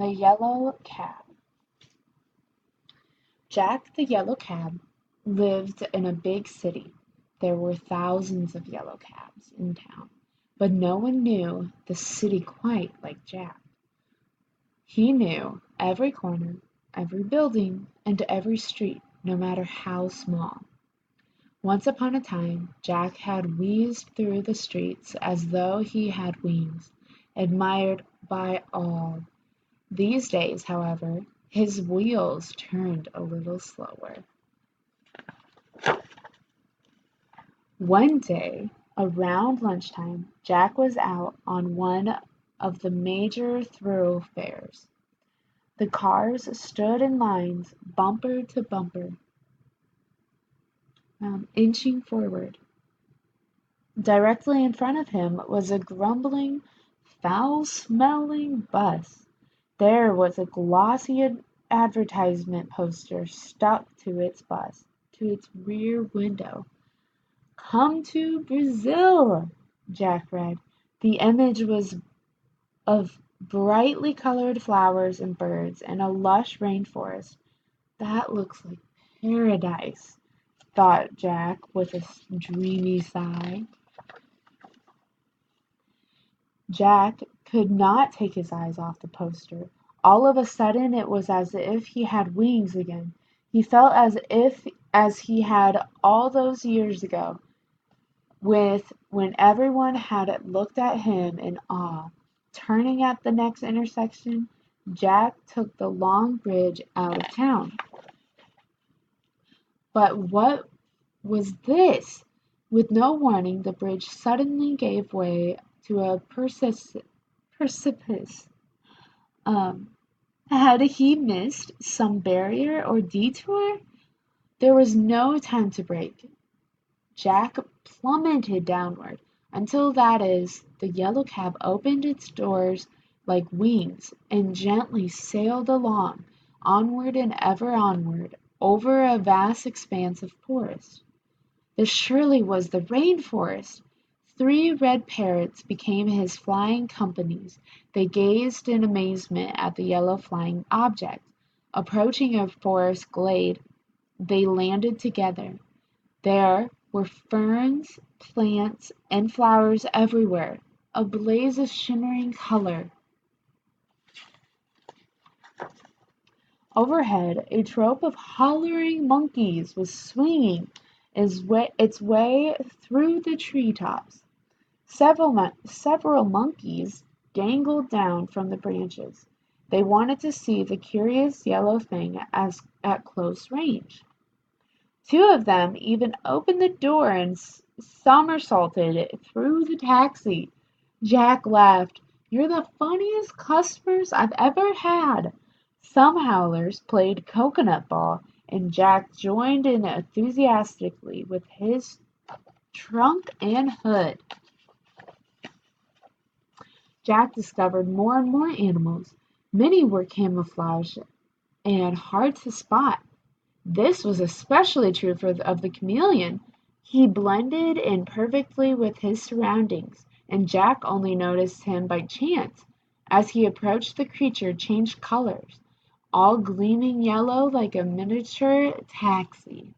The Yellow Cab. Jack the Yellow Cab lived in a big city. There were thousands of yellow cabs in town, but no one knew the city quite like Jack. He knew every corner, every building, and every street, no matter how small. Once upon a time, Jack had wheezed through the streets as though he had wings, admired by all. These days, however, his wheels turned a little slower. One day, around lunchtime, Jack was out on one of the major thoroughfares. The cars stood in lines, bumper to bumper, inching forward. Directly in front of him was a grumbling, foul-smelling bus. There was a glossy advertisement poster stuck to its rear window. "Come to Brazil," Jack read. The image was of brightly colored flowers and birds and a lush rainforest. "That looks like paradise," thought Jack with a dreamy sigh. Jack could not take his eyes off the poster. All of a sudden it was as if he had wings again. He felt as he had all those years ago, when everyone had looked at him in awe. Turning at the next intersection, Jack took the long bridge out of town. But what was this? With no warning, the bridge suddenly gave way to a precipice. Had he missed some barrier or detour? There was no time to brake. Jack plummeted downward, until, that is, the yellow cab opened its doors like wings and gently sailed along, onward and ever onward, over a vast expanse of forest. This surely was the rainforest! 3 red parrots became his flying companions. They gazed in amazement at the yellow flying object. Approaching a forest glade, they landed together. There were ferns, plants, and flowers everywhere, a blaze of shimmering color. Overhead, a troop of hollering monkeys was swinging its way through the treetops. Several monkeys dangled down from the branches. They wanted to see the curious yellow thing at close range. 2 of them even opened the door and somersaulted through the taxi. Jack laughed. "You're the funniest customers I've ever had." Some howlers played coconut ball, and Jack joined in enthusiastically with his trunk and hood. Jack discovered more and more animals. Many were camouflaged and hard to spot. This was especially true of the chameleon. He blended in perfectly with his surroundings, and Jack only noticed him by chance. As he approached, the creature changed colors, all gleaming yellow like a miniature taxi.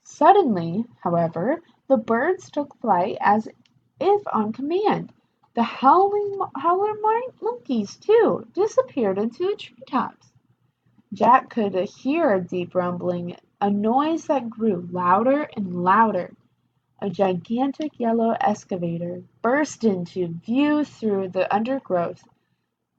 Suddenly, however, the birds took flight as if on command. The howler monkeys, too, disappeared into the treetops. Jack could hear a deep rumbling, a noise that grew louder and louder. A gigantic yellow excavator burst into view through the undergrowth,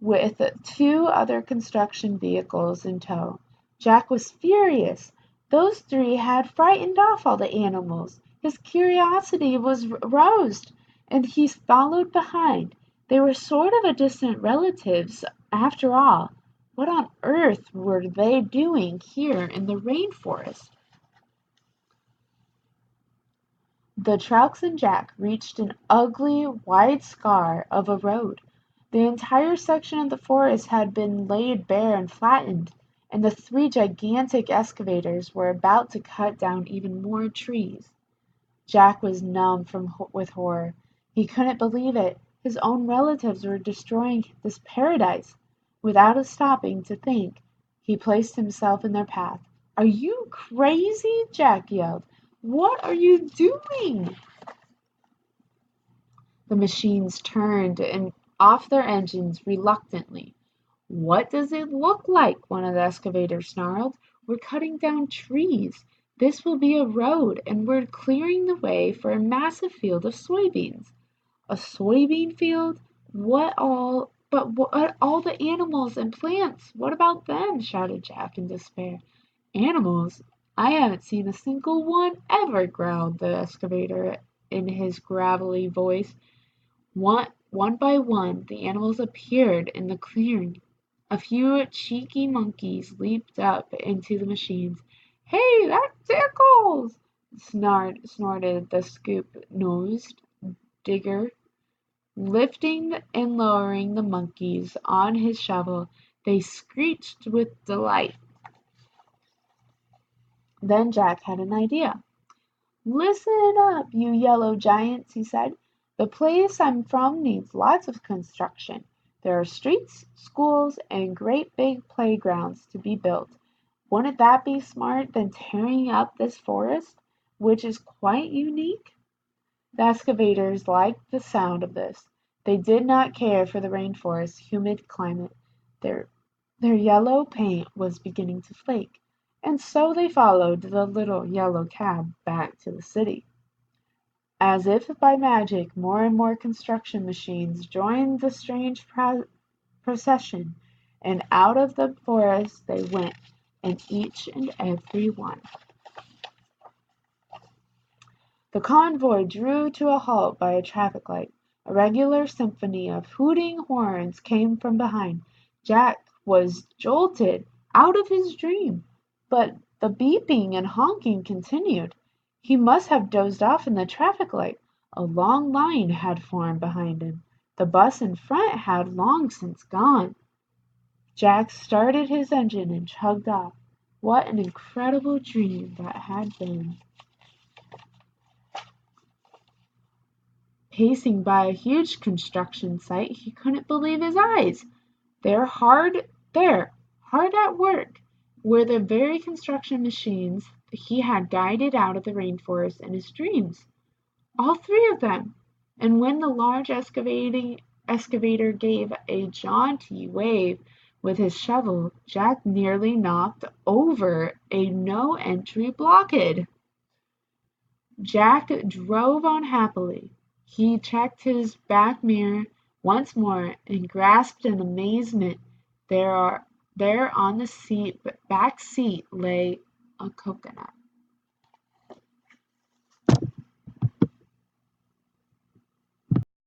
with 2 other construction vehicles in tow. Jack was furious. Those 3 had frightened off all the animals. His curiosity was roused, and he followed behind. They were sort of distant relatives, after all. What on earth were they doing here in the rainforest? The trucks and Jack reached an ugly, wide scar of a road. The entire section of the forest had been laid bare and flattened, and the 3 gigantic excavators were about to cut down even more trees. Jack was numb with horror. He couldn't believe it. His own relatives were destroying this paradise. Without stopping to think, he placed himself in their path. "Are you crazy?" Jack yelled. "What are you doing?" The machines turned and off their engines reluctantly. "What does it look like?" one of the excavators snarled. "We're cutting down trees. This will be a road, and we're clearing the way for a massive field of soybeans." "A soybean field? What all the animals and plants? What about them?" shouted Jack in despair. "Animals? I haven't seen a single one ever," growled the excavator in his gravelly voice. One by one the animals appeared in the clearing. A few cheeky monkeys leaped up into the machines. "Hey, that tickles!" snorted the scoop-nosed digger. Lifting and lowering the monkeys on his shovel, they screeched with delight. Then Jack had an idea. "Listen up, you yellow giants," he said. "The place I'm from needs lots of construction. There are streets, schools, and great big playgrounds to be built. Wouldn't that be smart than tearing up this forest, which is quite unique?" The excavators liked the sound of this. They did not care for the rainforest's humid climate. Their yellow paint was beginning to flake, and so they followed the little yellow cab back to the city. As if by magic, more and more construction machines joined the strange procession, and out of the forest they went, and each and every one. The convoy drew to a halt by a traffic light. A regular symphony of hooting horns came from behind. Jack was jolted out of his dream, but the beeping and honking continued. He must have dozed off in the traffic light. A long line had formed behind him. The bus in front had long since gone. Jack started his engine and chugged off. What an incredible dream that had been! Pacing by a huge construction site, he couldn't believe his eyes. There, hard at work, were the very construction machines he had guided out of the rainforest in his dreams. All three of them. And when the large excavator gave a jaunty wave with his shovel, Jack nearly knocked over a no-entry blockade. Jack drove on happily. He checked his back mirror once more and grasped in amazement. There on the back seat lay a coconut.